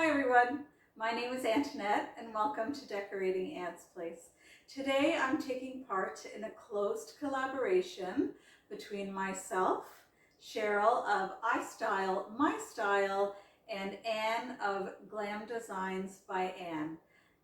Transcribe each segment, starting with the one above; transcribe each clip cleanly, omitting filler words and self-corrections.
Hi everyone, my name is Antoinette and welcome to Decorating Anne's Place. Today I'm taking part in a closed collaboration between myself, Cheryl of iStyleMystyle, and Anne of Glam Designs by Anne.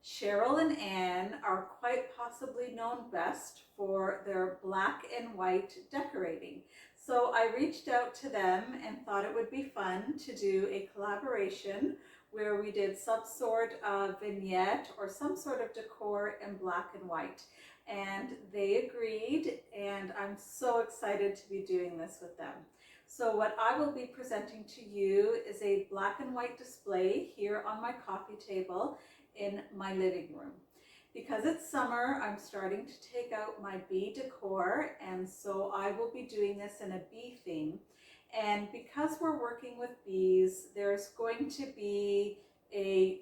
Cheryl and Anne are quite possibly known best for their black and white decorating. So I reached out to them and thought it would be fun to do a collaboration where we did some sort of vignette or some sort of decor in black and white. And they agreed, and I'm so excited to be doing this with them. So what I will be presenting to you is a black and white display here on my coffee table in my living room. Because it's summer, I'm starting to take out my bee decor, and so I will be doing this in a bee theme. And because we're working with bees, there's going to be a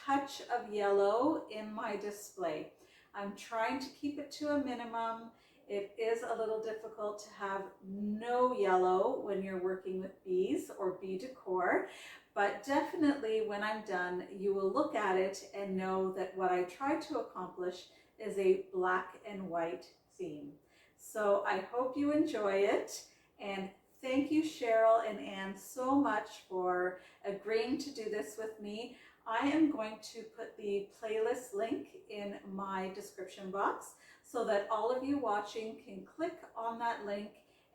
touch of yellow in my display. I'm trying to keep it to a minimum. It is a little difficult to have no yellow when you're working with bees or bee decor, but definitely when I'm done, you will look at it and know that what I tried to accomplish is a black and white theme. So I hope you enjoy it, and thank you, Cheryl and Anne, so much for agreeing to do this with me. I am going to put the playlist link in my description box so that all of you watching can click on that link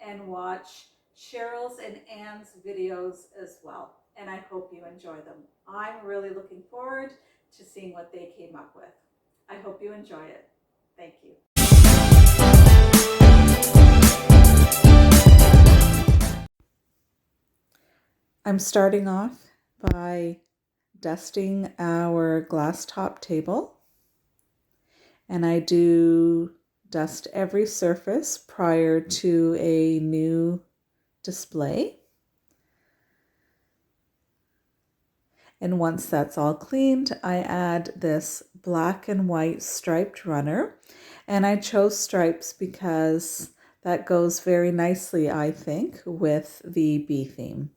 and watch Cheryl's and Anne's videos as well. And I hope you enjoy them. I'm really looking forward to seeing what they came up with. I hope you enjoy it. Thank you. I'm starting off by dusting our glass top table, and I do dust every surface prior to a new display. And once that's all cleaned, I add this black and white striped runner, and I chose stripes because that goes very nicely, I think, with the bee theme.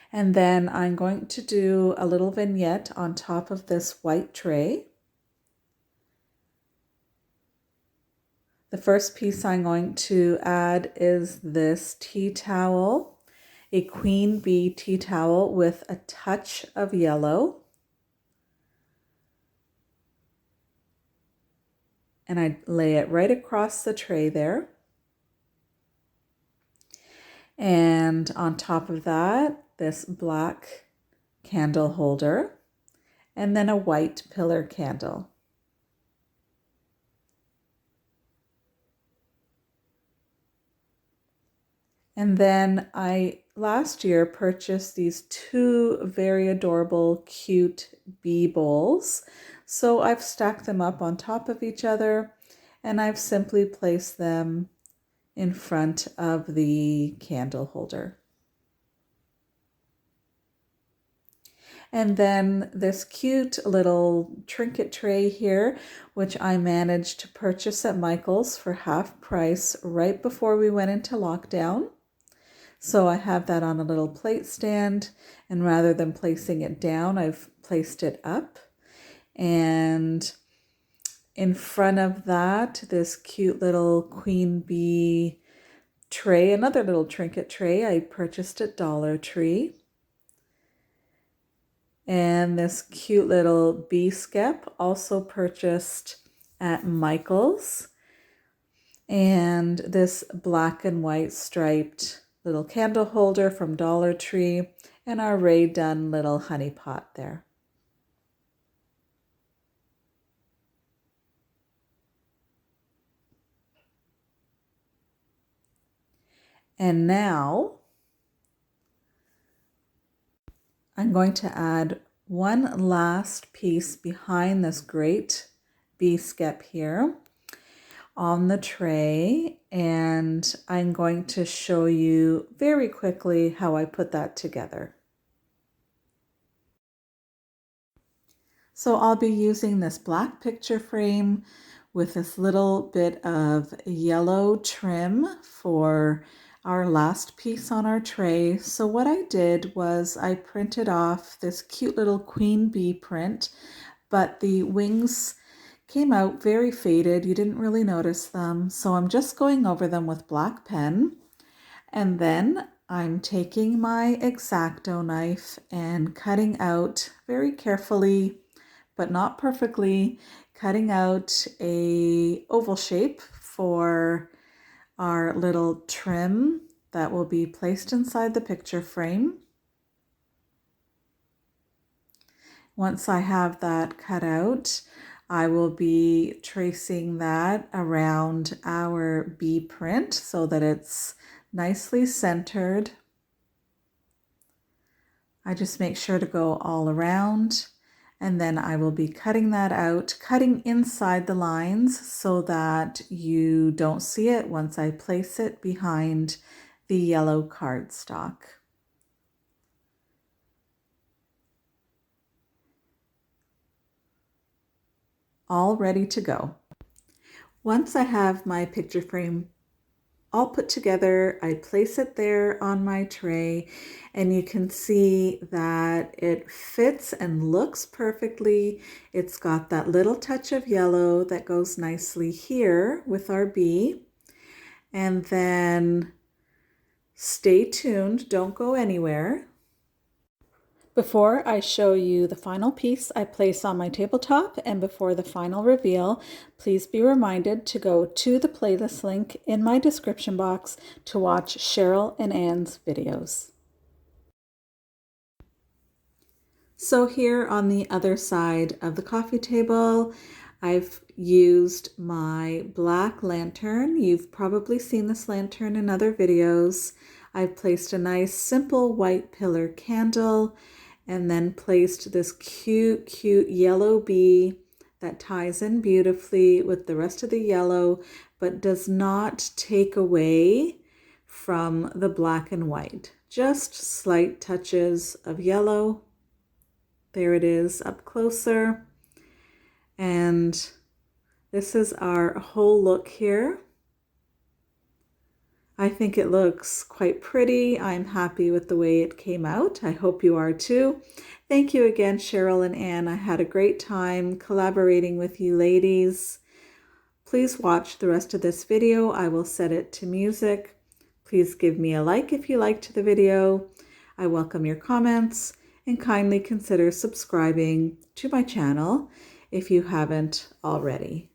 And then I'm going to do a little vignette on top of this white tray. The first piece I'm going to add is this tea towel, a queen bee tea towel with a touch of yellow. And I lay it right across the tray there. And on top of that, this black candle holder, and then a white pillar candle. And then I last year purchased these two very adorable, cute bee bowls. So I've stacked them up on top of each other, and I've simply placed them in front of the candle holder. And then this cute little trinket tray here, which I managed to purchase at Michael's for half price right before we went into lockdown. So I have that on a little plate stand, and rather than placing it down, I've placed it up. And in front of that, this cute little queen bee tray, another little trinket tray I purchased at Dollar Tree. And this cute little bee skep, also purchased at Michael's. And this black and white striped little candle holder from Dollar Tree, and our Rae Dunn little honey pot there. And now I'm going to add one last piece behind this great bee skep here on the tray, and I'm going to show you very quickly how I put that together. So I'll be using this black picture frame with this little bit of yellow trim for our last piece on our tray. So what I did was I printed off this cute little queen bee print, but the wings came out very faded. You didn't really notice them. So I'm just going over them with black pen. And then I'm taking my X-Acto knife and cutting out very carefully, but not perfectly, cutting out a oval shape for our little trim that will be placed inside the picture frame. Once I have that cut out, I will be tracing that around our bee print so that it's nicely centered. I just make sure to go all around, and then I will be cutting that out, cutting inside the lines so that you don't see it once I place it behind the yellow cardstock. All ready to go. Once I have my picture frame all put together, I place it there on my tray, and you can see that it fits and looks perfectly. It's got that little touch of yellow that goes nicely here with our bee. And then stay tuned, don't go anywhere. Before I show you the final piece I place on my tabletop and before the final reveal, please be reminded to go to the playlist link in my description box to watch Cheryl and Anne's videos. So here on the other side of the coffee table, I've used my black lantern. You've probably seen this lantern in other videos. I've placed a nice simple white pillar candle and then placed this cute yellow bee that ties in beautifully with the rest of the yellow, but does not take away from the black and white. Just slight touches of yellow. There it is up closer. And this is our whole look here. I think it looks quite pretty. I'm happy with the way it came out. I hope you are too. Thank you again, Cheryl and Anne. I had a great time collaborating with you ladies. Please watch the rest of this video. I will set it to music. Please give me a like if you liked the video. I welcome your comments and kindly consider subscribing to my channel if you haven't already.